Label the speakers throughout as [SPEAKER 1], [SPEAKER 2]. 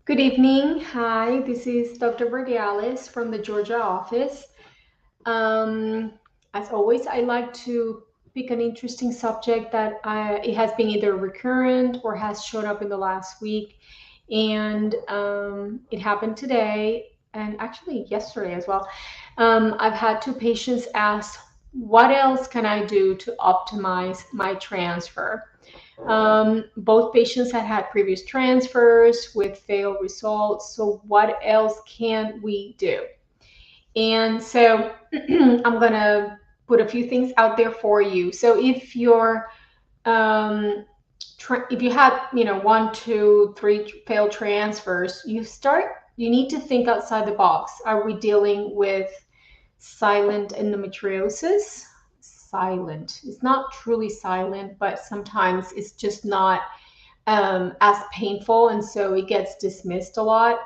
[SPEAKER 1] Good evening. Hi, this is Dr. Verdiales from the Georgia office. Um, as always, I like to pick an interesting subject that it has been either recurrent or has shown up in the last week. And it happened today and actually yesterday as well. I've had two patients ask, what else can I do to optimize my transfer? Both patients had previous transfers with failed results. So, what else can we do? And so, I'm going to put a few things out there for you. So, um, if you have, one, two, three failed transfers, you need to think outside the box. Are we dealing with silent endometriosis? Silent. It's not truly silent, but sometimes it's just not as painful, and so it gets dismissed a lot.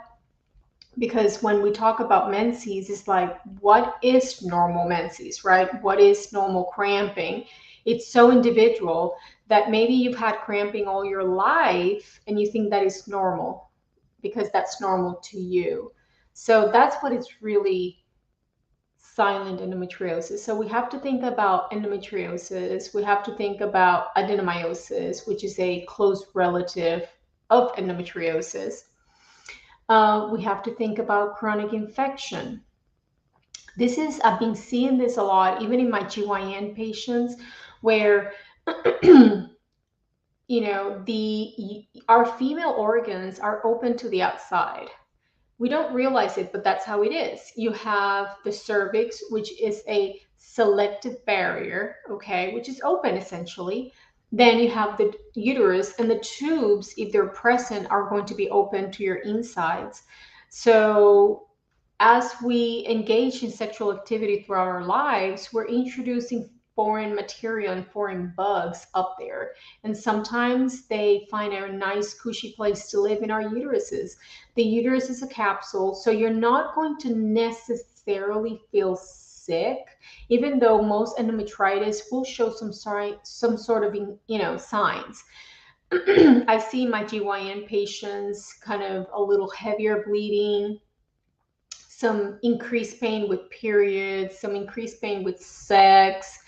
[SPEAKER 1] Because when we talk about menses, it's like, what is normal menses, right? What is normal cramping? It's so individual that maybe you've had cramping all your life and you think that is normal because that's normal to you. So that's what it's really silent endometriosis. So we have to think about endometriosis. We have to think about adenomyosis, which is a close relative of endometriosis. We have to think about chronic infection. I've been seeing this a lot, even in my GYN patients, where our female organs are open to the outside. We don't realize it, but that's how it is. You have the cervix, which is a selective barrier, okay, which is open essentially. Then you have the uterus, and the tubes, if they're present, are going to be open to your insides. So as we engage in sexual activity throughout our lives, we're introducing foreign material and foreign bugs up there. And sometimes they find a nice, cushy place to live in our uteruses. The uterus is a capsule, so you're not going to necessarily feel sick, even though most endometritis will show some sort of, signs. I see my GYN patients kind of a little heavier bleeding, some increased pain with periods, some increased pain with sex.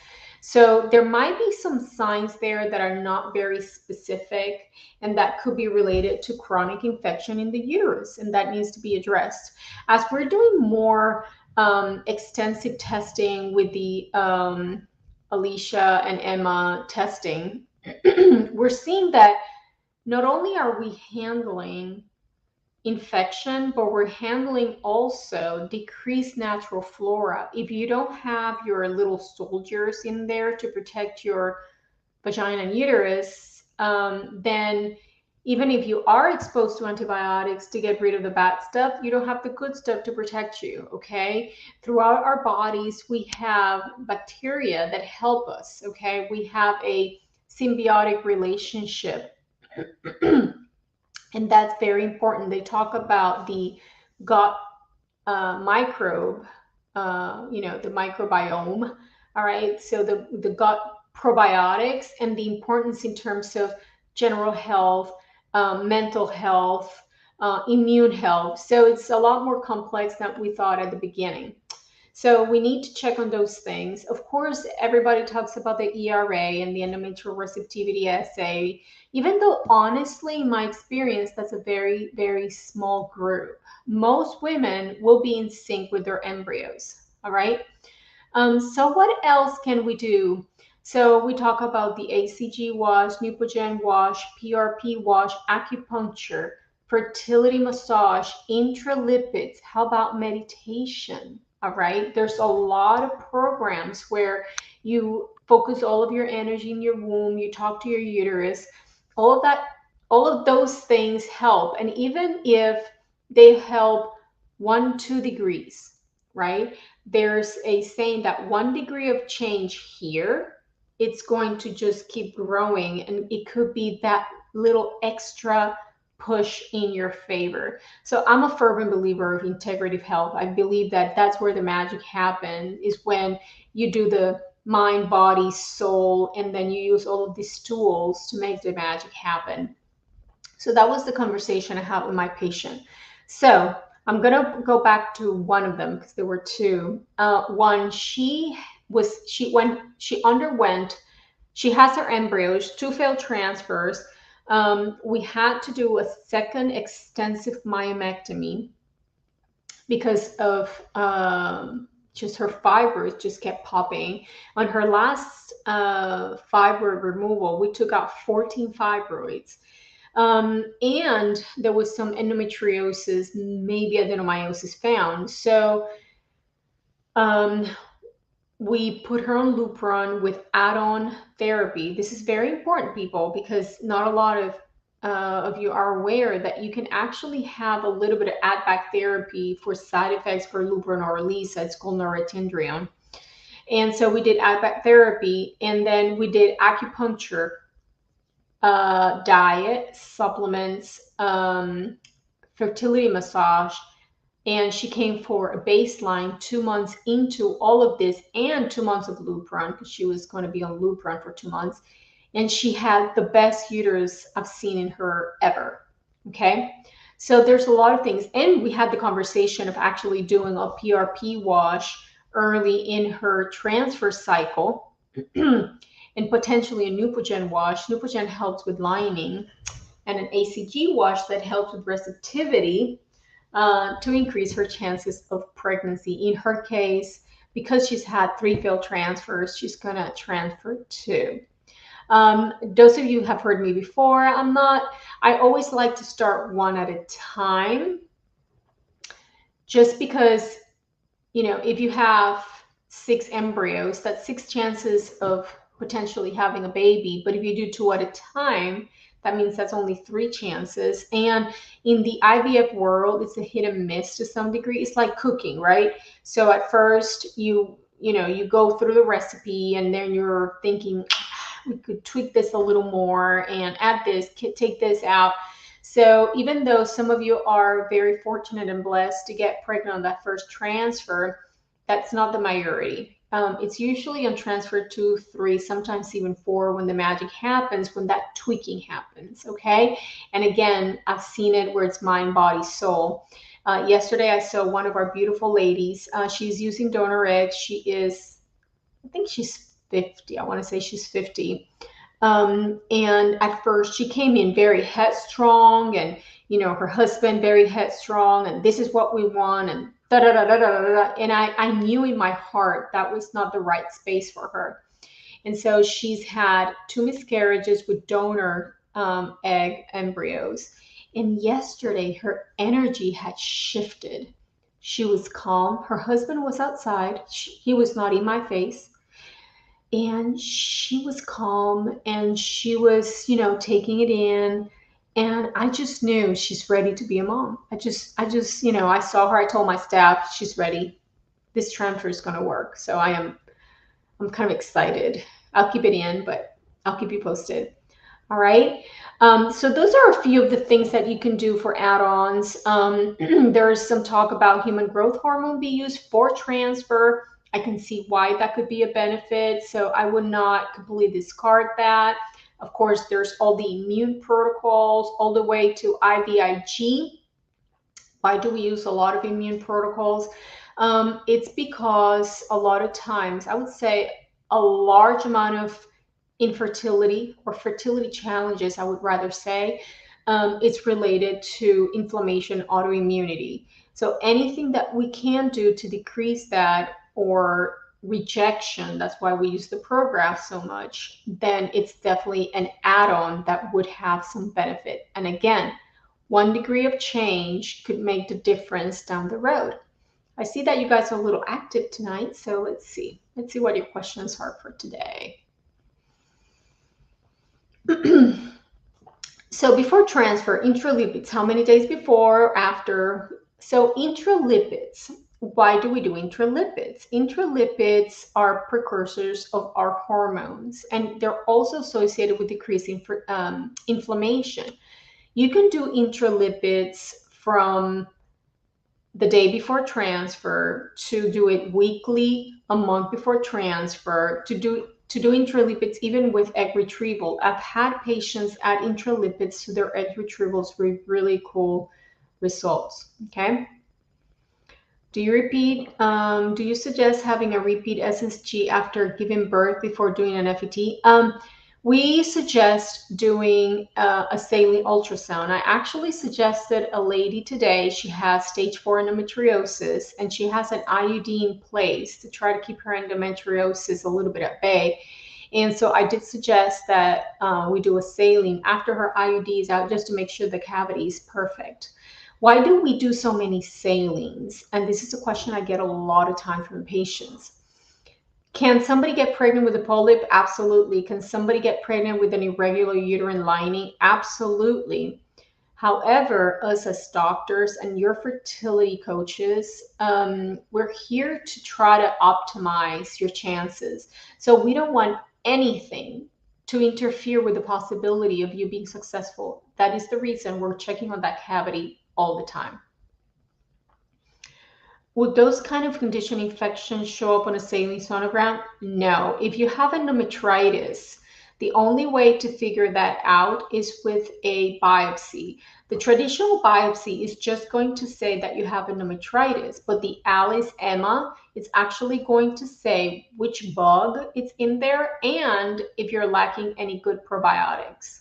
[SPEAKER 1] So there might be some signs there that are not very specific, and that could be related to chronic infection in the uterus, and that needs to be addressed. As we're doing more extensive testing with the Alicia and Emma testing, we're seeing that not only are we handling infection, but we're handling also decreased natural flora. If you don't have your little soldiers in there to protect your vagina and uterus, then even if you are exposed to antibiotics to get rid of the bad stuff, you don't have the good stuff to protect you, okay? Throughout our bodies, we have bacteria that help us, okay? We have a symbiotic relationship. And that's very important. They talk about the gut microbe, the microbiome. All right, so the gut probiotics and the importance in terms of general health, mental health, immune health. So it's a lot more complex than we thought at the beginning. So we need to check on those things. Of course, everybody talks about the ERA and the endometrial receptivity assay, even though honestly, in my experience, that's a very, very small group. Most women will be in sync with their embryos. All right. So what else can we do? So we talk about the ACG wash, Neupogen wash, PRP wash, acupuncture, fertility massage, intralipids. How about meditation? All right. There's a lot of programs where you focus all of your energy in your womb, you talk to your uterus, all of that, all of those things help. And even if they help 1, 2 degrees, right? There's a saying that 1 degree of change here, it's going to just keep growing, and it could be that little extra push in your favor. So I'm a fervent believer of integrative health. I believe that that's where the magic happens, is when you do the mind, body, soul, and then you use all of these tools to make the magic happen. So that was the conversation I had with my patient. So I'm gonna go back to one of them because there were two. One, she underwent, she has her embryos, two failed transfers. We had to do a second extensive myomectomy because of just her fibroids just kept popping. On her last fibroid removal, we took out 14 fibroids. And there was some endometriosis, maybe adenomyosis found. So um, we put her on Lupron with add-on therapy. This is very important, people, because not a lot of you are aware that you can actually have a little bit of add-back therapy for side effects for Lupron or Elisa. It's called norethindrone. And so we did add-back therapy, and then we did acupuncture, diet, supplements, fertility massage, and she came for a baseline 2 months into all of this and 2 months of Lupron because she was going to be on Lupron for 2 months. And she had the best uterus I've seen in her ever. Okay. So there's a lot of things. And we had the conversation of actually doing a PRP wash early in her transfer cycle and potentially a Neupogen wash. Neupogen helps with lining, and an ACG wash that helps with receptivity to increase her chances of pregnancy. In her case, because she's had 3 failed transfers, she's going to transfer 2. Those of you have heard me before. I always like to start one at a time, just because, if you have 6 embryos, that's 6 chances of potentially having a baby. But if you do 2 at a time, that means that's only 3 chances. And in the IVF world, it's a hit and miss to some degree. It's like cooking, right? So at first you go through the recipe, and then you're thinking, we could tweak this a little more and add this, take this out. So even though some of you are very fortunate and blessed to get pregnant on that first transfer, that's not the majority. It's usually on transfer 2, 3, sometimes even 4 when the magic happens, when that tweaking happens, okay? And again, I've seen it where it's mind, body, soul. Yesterday, I saw one of our beautiful ladies. She's using donor eggs. I think she's 50. I want to say she's 50. And at first, she came in very headstrong, and her husband very headstrong, and this is what we want, and da da da da da da. And I knew in my heart that was not the right space for her. And so she's had 2 miscarriages with donor egg embryos. And yesterday, her energy had shifted. She was calm. Her husband was outside. He was not in my face. And she was calm, and she was, taking it in. And I just knew she's ready to be a mom. I just, I saw her. I told my staff, she's ready. This transfer is going to work. So I'm kind of excited. I'll keep it in, but I'll keep you posted. All right. So those are a few of the things that you can do for add-ons. There's some talk about human growth hormone be used for transfer. I can see why that could be a benefit. So I would not completely discard that. Of course, there's all the immune protocols all the way to IVIG. Why do we use a lot of immune protocols? It's because a lot of times, I would say a large amount of infertility or fertility challenges, I would rather say, it's related to inflammation, autoimmunity. So anything that we can do to decrease that, or rejection, that's why we use the Prograf so much, then it's definitely an add-on that would have some benefit. And again, 1 degree of change could make the difference down the road. I see that you guys are a little active tonight, so let's see what your questions are for today. So before transfer, intralipids, how many days before or after? So intralipids, why do we do intralipids? Intralipids are precursors of our hormones, and they're also associated with decreasing inflammation. You can do intralipids from the day before transfer, to do it weekly, a month before transfer, to do to do intralipids even with egg retrieval. I've had patients add intralipids to their egg retrievals with really cool results. Okay. Do you suggest having a repeat SSG after giving birth before doing an FET? We suggest doing a saline ultrasound. I actually suggested a lady today, she has stage 4 endometriosis, and she has an IUD in place to try to keep her endometriosis a little bit at bay. And so I did suggest that we do a saline after her IUD is out, just to make sure the cavity is perfect. Why do we do so many salines? And this is a question I get a lot of time from patients. Can somebody get pregnant with a polyp? Absolutely. Can somebody get pregnant with an irregular uterine lining? Absolutely. However, us as doctors and your fertility coaches, we're here to try to optimize your chances. So we don't want anything to interfere with the possibility of you being successful. That is the reason we're checking on that cavity all the time. Would those kind of condition infections show up on a saline sonogram? No. If you have endometritis, the only way to figure that out is with a biopsy. The traditional biopsy is just going to say that you have endometritis, but the ALICE EMA is actually going to say which bug is in there and if you're lacking any good probiotics.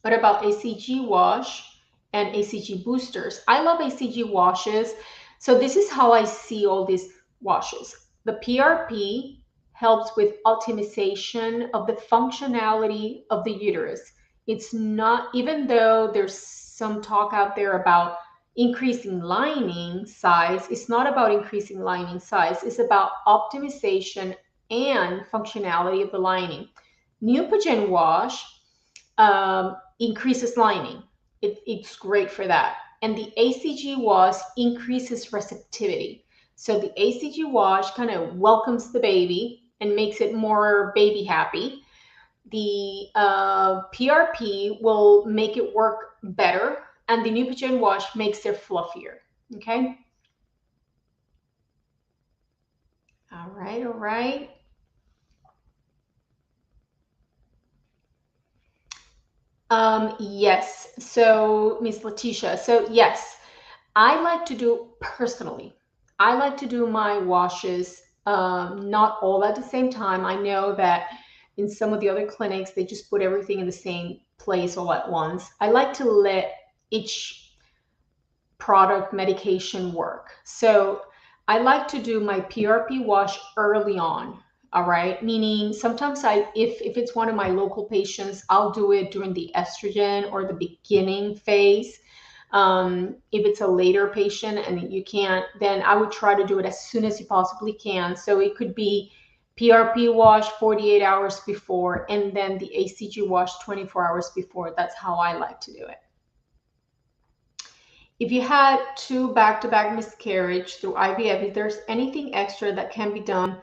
[SPEAKER 1] What about ACG wash and ACG boosters? I love ACG washes. So this is how I see all these washes. The PRP helps with optimization of the functionality of the uterus. It's not, even though there's some talk out there about increasing lining size, it's not about increasing lining size. It's about optimization and functionality of the lining. Neupogen wash increases lining. It's great for that. And the ACG wash increases receptivity. So the ACG wash kind of welcomes the baby and makes it more baby happy. The PRP will make it work better, and the Neupogen wash makes it fluffier. Okay. All right. All right. Yes. So, Miss Letitia. So, yes, I like to do personally. I like to do my washes not all at the same time. I know that in some of the other clinics, they just put everything in the same place all at once. I like to let each product medication work. So I like to do my PRP wash early on. All right. Meaning sometimes if it's one of my local patients, I'll do it during the estrogen or the beginning phase. If it's a later patient and you can't, then I would try to do it as soon as you possibly can. So it could be PRP wash 48 hours before, and then the ACG wash 24 hours before. That's how I like to do it. If you had 2 back-to-back miscarriage through IVF, if there's anything extra that can be done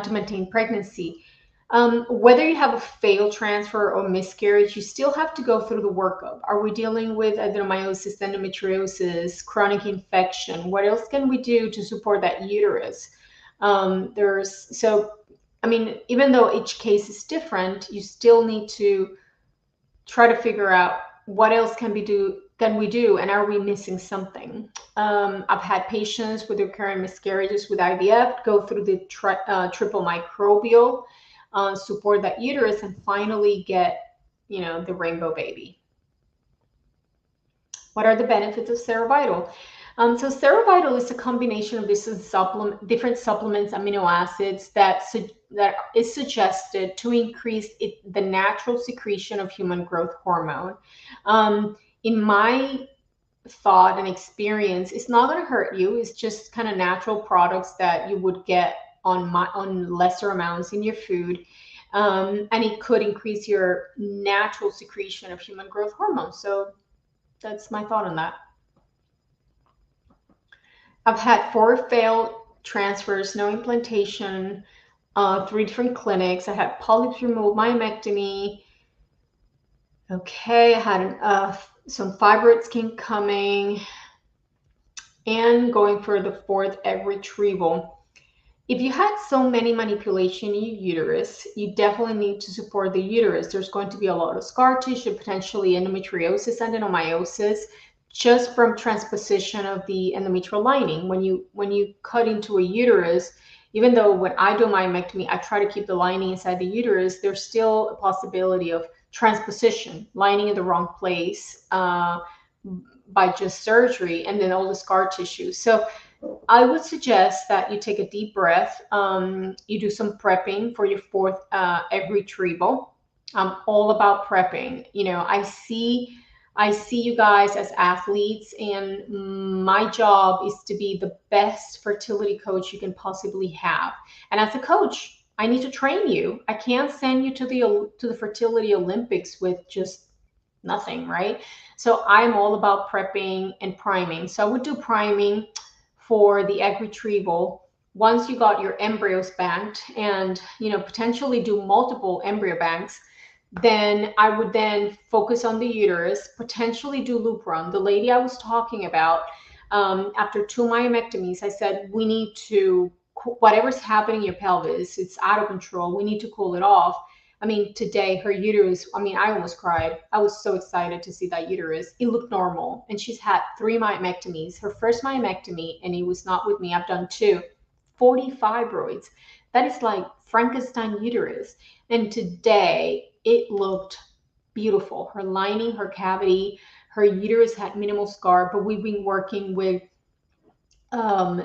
[SPEAKER 1] to maintain pregnancy, whether you have a failed transfer or miscarriage, you still have to go through the workup. Are we dealing with adenomyosis, endometriosis, chronic infection? What else can we do to support that uterus? Even though each case is different, you still need to try to figure out what else can we do, and are we missing something? I've had patients with recurrent miscarriages with IVF go through the triple microbial, support that uterus, and finally get, the rainbow baby. What are the benefits of Cerevital? So Cerevital is a combination of different supplements, amino acids that is suggested to increase the natural secretion of human growth hormone. In my thought and experience, it's not going to hurt you. It's just kind of natural products that you would get on lesser amounts in your food. And it could increase your natural secretion of human growth hormone. So that's my thought on that. I've had 4 failed transfers, no implantation, 3 different clinics. I had polyps removed, myomectomy. Okay, I had some fibroid skin coming and going for the 4th egg retrieval. If you had so many manipulation in your uterus, you definitely need to support the uterus. There's going to be a lot of scar tissue, potentially endometriosis, adenomyosis, just from transposition of the endometrial lining. When you cut into a uterus, even though when I do myomectomy, I try to keep the lining inside the uterus, there's still a possibility of transposition, lining in the wrong place by just surgery, and then all the scar tissue. So I would suggest that you take a deep breath. You do some prepping for your fourth egg retrieval. I'm all about prepping. I see you guys as athletes, and my job is to be the best fertility coach you can possibly have. And as a coach, I need to train you. I can't send you to the fertility Olympics with just nothing, right? So I'm all about prepping and priming. So I would do priming for the egg retrieval once you got your embryos banked, and potentially do multiple embryo banks. Then I would then focus on the uterus, potentially do Lupron. The lady I was talking about, after 2 myomectomies, I said, we need to, whatever's happening in your pelvis, it's out of control. We need to cool it off. I mean, today her uterus, I mean, I almost cried. I was so excited to see that uterus. It looked normal. And she's had 3 myomectomies. Her first myomectomy, and it was not with me, I've done two, 40 fibroids. That is like Frankenstein uterus. And today it looked beautiful. Her lining, her cavity, her uterus had minimal scar, but we've been working with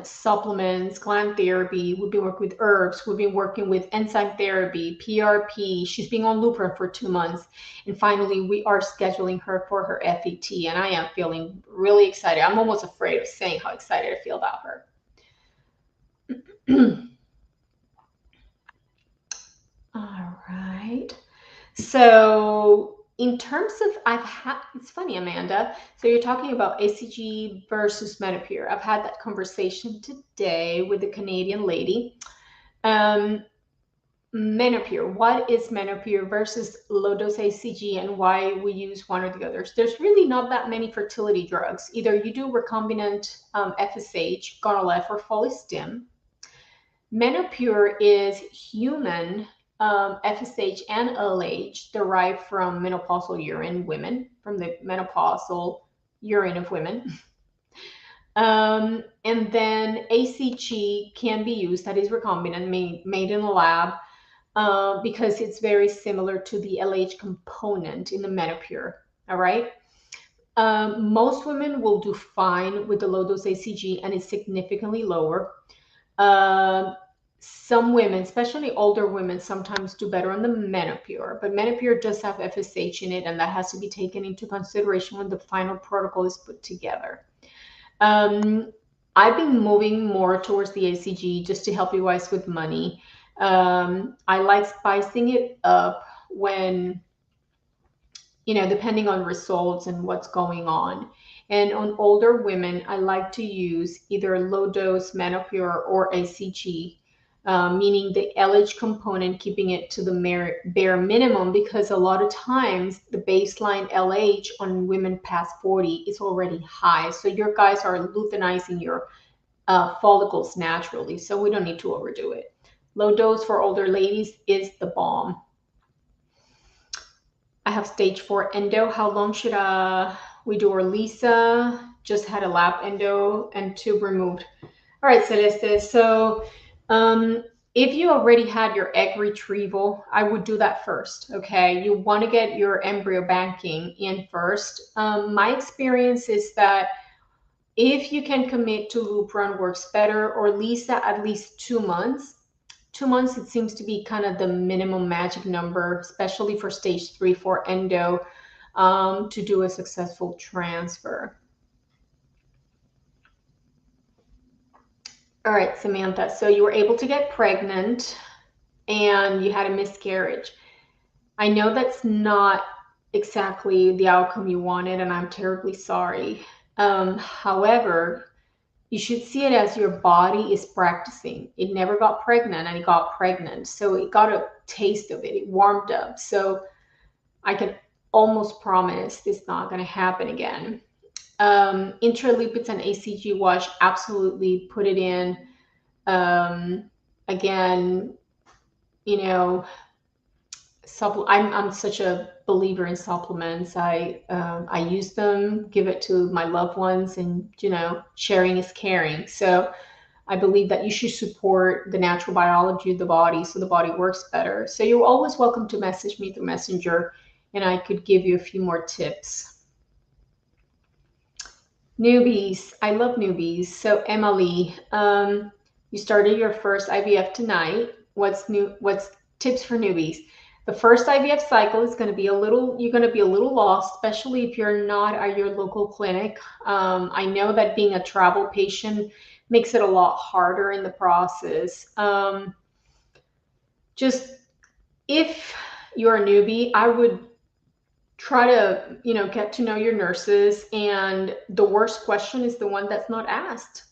[SPEAKER 1] supplements, gland therapy. We've been working with herbs. We've been working with enzyme therapy, PRP. She's been on Lupron for 2 months. And finally, we are scheduling her for her FET. And I am feeling really excited. I'm almost afraid of saying how excited I feel about her. All right. So in terms of, it's funny, Amanda. So you're talking about ACG versus Menopur. I've had that conversation today with the Canadian lady. Menopur, what is Menopur versus low dose ACG, and why we use one or the others? There's really not that many fertility drugs. Either you do recombinant FSH, Gonal-f, or Follistim. Menopur is human FSH and LH derived from menopausal urine women, from the menopausal urine of women. And then ACG can be used, that is recombinant, made in the lab, because it's very similar to the LH component in the Menopur. All right. Most women will do fine with the low dose ACG, and it's significantly lower. Some women, especially older women, sometimes do better on the Menopur, but Menopur does have FSH in it, and that has to be taken into consideration when the final protocol is put together. I've been moving more towards the ACG just to help you guys with money. I like spicing it up when, depending on results and what's going on. And on older women, I like to use either low dose Menopur or ACG, meaning the LH component, keeping it to the bare minimum, because a lot of times the baseline LH on women past 40 is already high. So your guys are luteinizing your follicles naturally. So we don't need to overdo it. Low dose for older ladies is the bomb. I have stage 4 endo. How long should we do? Or Lisa just had a lap endo and tube removed. All right, Celeste. So if you already had your egg retrieval, I would do that first. Okay, you want to get your embryo banking in first. My experience is that if you can commit to Lupron, works better, or Lisa at least 2 months. 2 months, it seems to be kind of the minimum magic number, especially for stage 3, 4 endo, to do a successful transfer. All right, Samantha. So you were able to get pregnant and you had a miscarriage. I know that's not exactly the outcome you wanted, and I'm terribly sorry. However, you should see it as your body is practicing. It never got pregnant, and it got pregnant. So it got a taste of it. It warmed up. So I can almost promise this is not going to happen again. Intralipids and ACG wash, absolutely put it in. again, you know, I'm such a believer in supplements. I use them, give it to my loved ones, and sharing is caring. So I believe that you should support the natural biology of the body so the body works better. So you're always welcome to message me through Messenger, and I could give you a few more tips. Newbies, I love newbies. So Emily, you started your first IVF tonight. What's new? What's tips for newbies? The first IVF cycle is going to be you're going to be a little lost, especially if you're not at your local clinic. I know that being a travel patient makes it a lot harder in the process. Just if you're a newbie, I would try to get to know your nurses, and the worst question is the one that's not asked.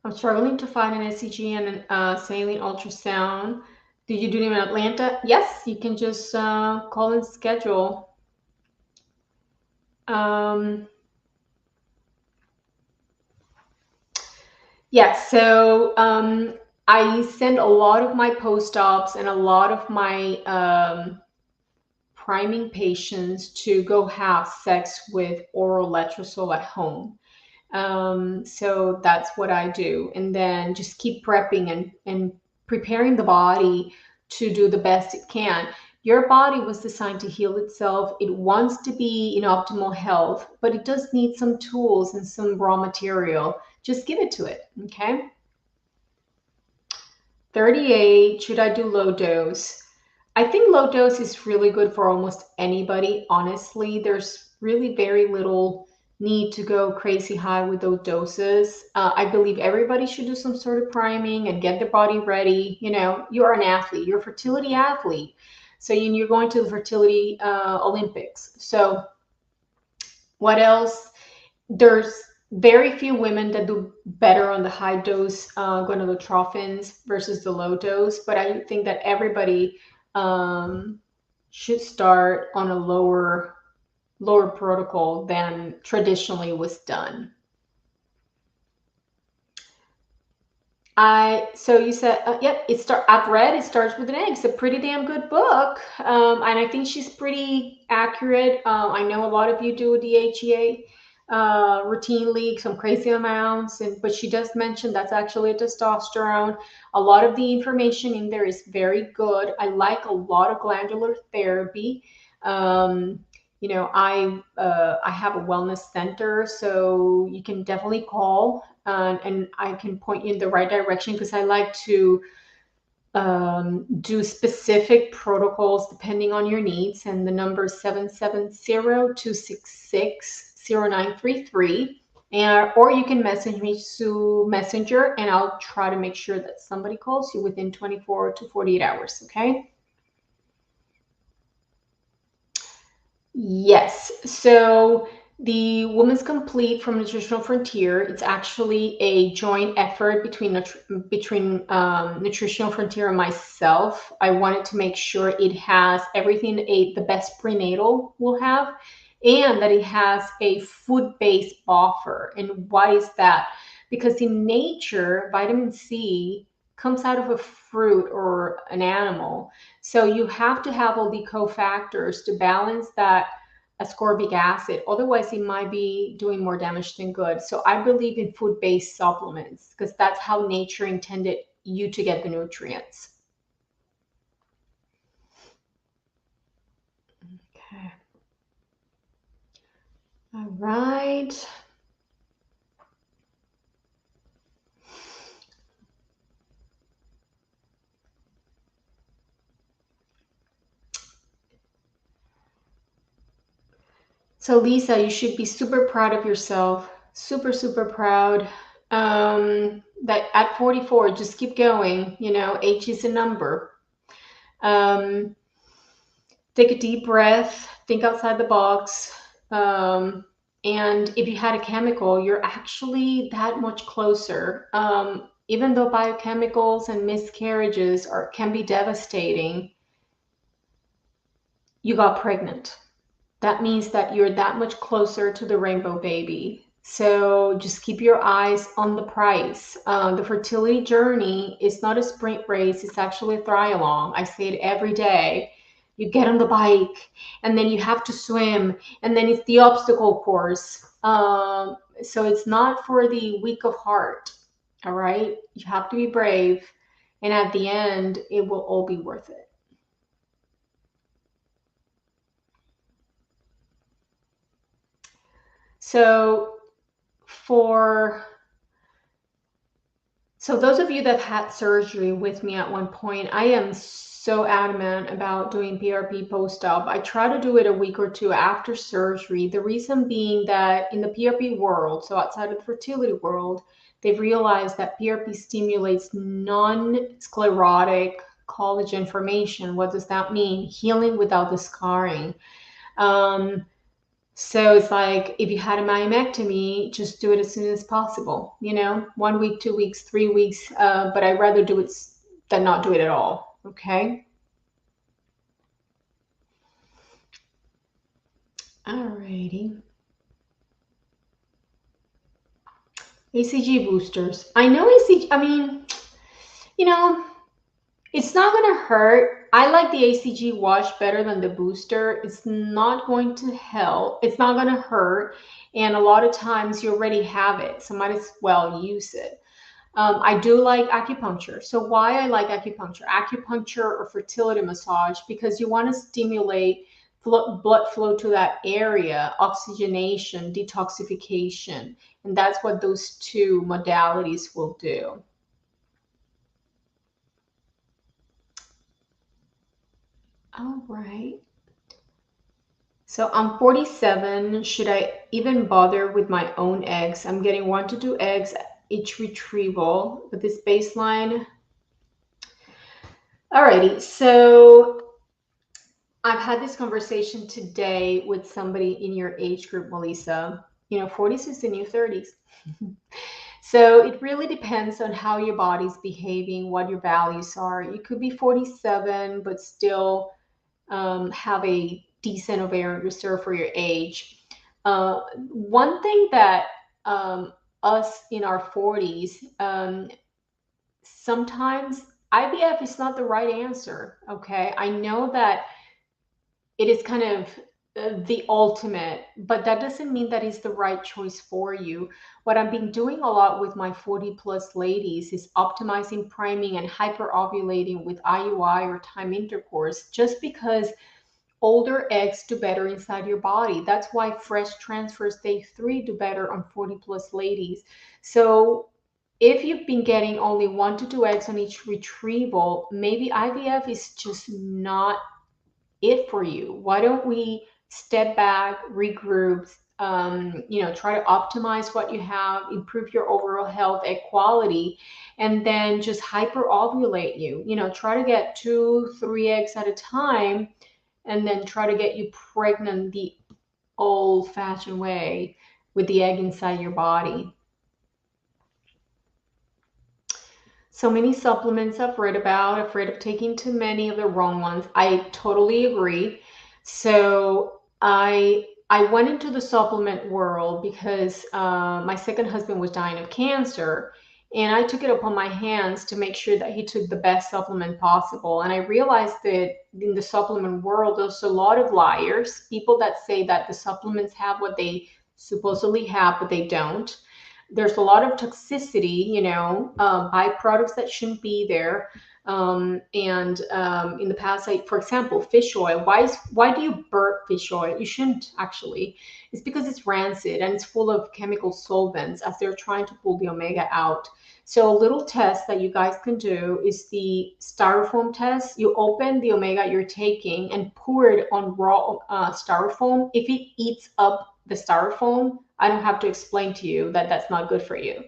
[SPEAKER 1] I'm struggling to find an ECG and an saline ultrasound. Did you do them in Atlanta? Yes, you can just call and schedule. Yes, so I send a lot of my post-ops and a lot of my priming patients to go have sex with oral letrozole at home. So that's what I do. And then just keep prepping and preparing the body to do the best it can. Your body was designed to heal itself. It wants to be in optimal health, but it does need some tools and some raw material. Just give it to it, okay? 38, should I do low dose? I think low dose is really good for almost anybody. Honestly, there's really very little need to go crazy high with those doses. I believe everybody should do some sort of priming and get their body ready. You're an athlete, you're a fertility athlete. So you're going to the fertility Olympics. So what else? There's very few women that do better on the high dose gonadotropins versus the low dose, but I think that everybody should start on a lower protocol than traditionally was done. So you said, yep, I've read it starts with an egg. It's a pretty damn good book, and I think she's pretty accurate. I know a lot of you do DHEA routinely, some crazy amounts, but she does mention that's actually a testosterone. A lot of the information in there is very good. I like a lot of glandular therapy. I have a wellness center, so you can definitely call and I can point you in the right direction because I like to do specific protocols depending on your needs. And the number is 770-266-0933. Or you can message me through Messenger, and I'll try to make sure that somebody calls you within 24 to 48 hours, okay? Yes. So the Women's Complete from Nutritional Frontier, it's actually a joint effort between Nutritional Frontier and myself. I wanted to make sure it has everything the best prenatal will have, and that it has a food-based buffer. And why is that? Because in nature, vitamin C comes out of a fruit or an animal. So you have to have all the cofactors to balance that ascorbic acid. Otherwise, it might be doing more damage than good. So I believe in food-based supplements because that's how nature intended you to get the nutrients. Okay. All right. So Lisa, you should be super proud of yourself. Super, super proud. That at 44, just keep going. Age is a number. Um, Take a deep breath, think outside the box. And if you had a chemical, you're actually that much closer. Even though biochemicals and miscarriages can be devastating, you got pregnant. That means that you're that much closer to the rainbow baby. So just keep your eyes on the price. The fertility journey is not a sprint race, it's actually a triathlon. I say it every day. You get on the bike and then you have to swim, and then it's the obstacle course. So it's not for the weak of heart. All right. You have to be brave. And at the end, it will all be worth it. So for So those of you that had surgery with me at one point, I am so adamant about doing PRP post-op. I try to do it a week or two after surgery. The reason being that in the PRP world, so outside of the fertility world, they've realized that PRP stimulates non-sclerotic collagen formation. What does that mean? Healing without the scarring. Um, so it's like if you had a myomectomy, just do it as soon as possible. 1 week, 2 weeks, 3 weeks. But I'd rather do it than not do it at all. Okay. Alrighty. ACG boosters. I know ACG. I mean, you know, it's not going to hurt. I like the ACG wash better than the booster. It's not going to help. It's not going to hurt. And a lot of times you already have it, so might as well use it. I do like acupuncture. So why I like acupuncture? Acupuncture or fertility massage, because you want to stimulate blood flow to that area, oxygenation, detoxification. And that's what those two modalities will do. All right. So I'm 47. Should I even bother with my own eggs? I'm getting 1 to 2 eggs each retrieval with this baseline. Alrighty, so I've had this conversation today with somebody in your age group, Melissa. 40s is the new 30s. So it really depends on how your body's behaving, what your values are. You could be 47, but still have a decent ovarian reserve for your age. One thing that us in our 40s, sometimes IVF is not the right answer. Okay. I know that it is kind of the ultimate, but that doesn't mean that it's the right choice for you. What I've been doing a lot with my 40 plus ladies is optimizing priming and hyper ovulating with IUI or time intercourse, just because older eggs do better inside your body. That's why fresh transfers day 3 do better on 40 plus ladies. So if you've been getting only 1 to 2 eggs on each retrieval, maybe IVF is just not it for you. Why don't we step back, regroup, try to optimize what you have, improve your overall health and quality, and then just hyper ovulate you. Try to get 2, 3 eggs at a time, and then try to get you pregnant the old fashioned way with the egg inside your body. So many supplements I've read about, afraid of taking too many of the wrong ones. I totally agree. So I went into the supplement world because my second husband was dying of cancer, and I took it upon my hands to make sure that he took the best supplement possible. And I realized that in the supplement world, there's a lot of liars, people that say that the supplements have what they supposedly have, but they don't. There's a lot of toxicity, byproducts that shouldn't be there. And in the past, like for example, fish oil. Why do you burn fish oil? You shouldn't actually. It's because it's rancid and it's full of chemical solvents as they're trying to pull the omega out. So a little test that you guys can do is the styrofoam test. You open the omega you're taking and pour it on raw styrofoam. If it eats up the styrofoam, I don't have to explain to you that that's not good for you.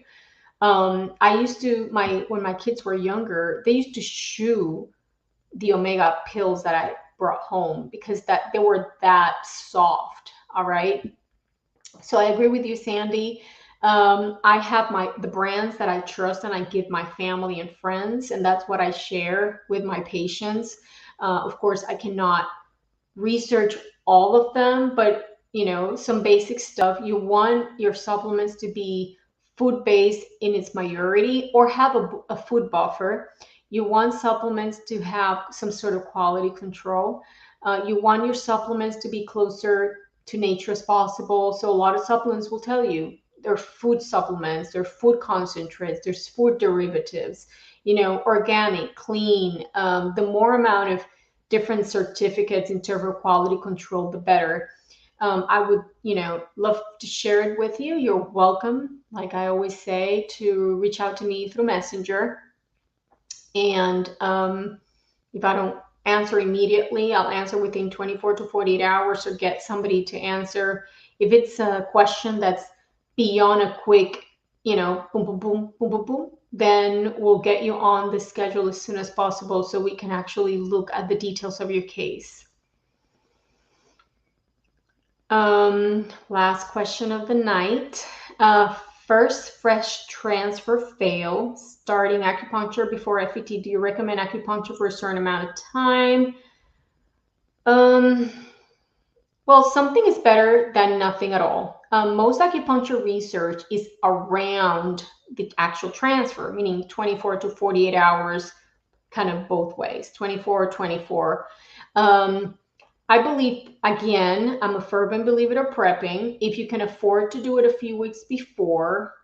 [SPEAKER 1] I used to when my kids were younger, they used to chew the omega pills that I brought home because that they were that soft. All right. So I agree with you, Sandy. I have the brands that I trust and I give my family and friends, and that's what I share with my patients. Of course, I cannot research all of them, but some basic stuff. You want your supplements to be food based in its majority or have a food buffer. You want supplements to have some sort of quality control. You want your supplements to be closer to nature as possible. So a lot of supplements will tell you they're food supplements, they're food concentrates, there's food derivatives, organic, clean. The more amount of different certificates in terms of quality control, the better. I would, love to share it with you. You're welcome, like I always say, to reach out to me through Messenger. And if I don't answer immediately, I'll answer within 24 to 48 hours or get somebody to answer. If it's a question that's beyond a quick, boom, boom, boom, boom, boom, boom, then we'll get you on the schedule as soon as possible so we can actually look at the details of your case. Last question of the night. First fresh transfer failed. Starting acupuncture before FET. Do you recommend acupuncture for a certain amount of time? Well, something is better than nothing at all. Most acupuncture research is around the actual transfer, meaning 24 to 48 hours, kind of both ways, 24, 24. I believe, again, I'm a fervent believer of prepping. If you can afford to do it a few weeks before,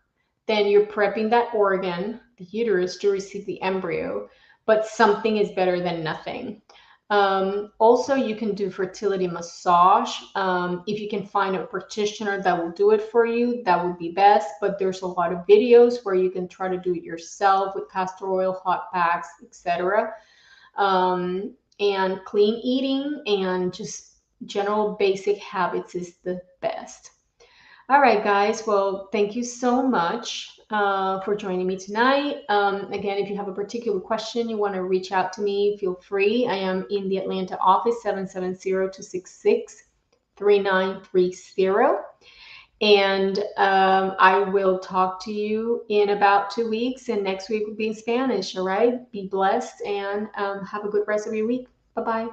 [SPEAKER 1] then you're prepping that organ, the uterus, to receive the embryo. But something is better than nothing. Also, you can do fertility massage. If you can find a practitioner that will do it for you, that would be best. But there's a lot of videos where you can try to do it yourself with castor oil, hot packs, etc. And clean eating and just general basic habits is the best. All right, guys. Well, thank you so much for joining me tonight. Again, if you have a particular question you want to reach out to me, feel free. I am in the Atlanta office, 770-266-3930. And I will talk to you in about 2 weeks. And next week will be in Spanish. All right. Be blessed and have a good rest of your week. Bye bye.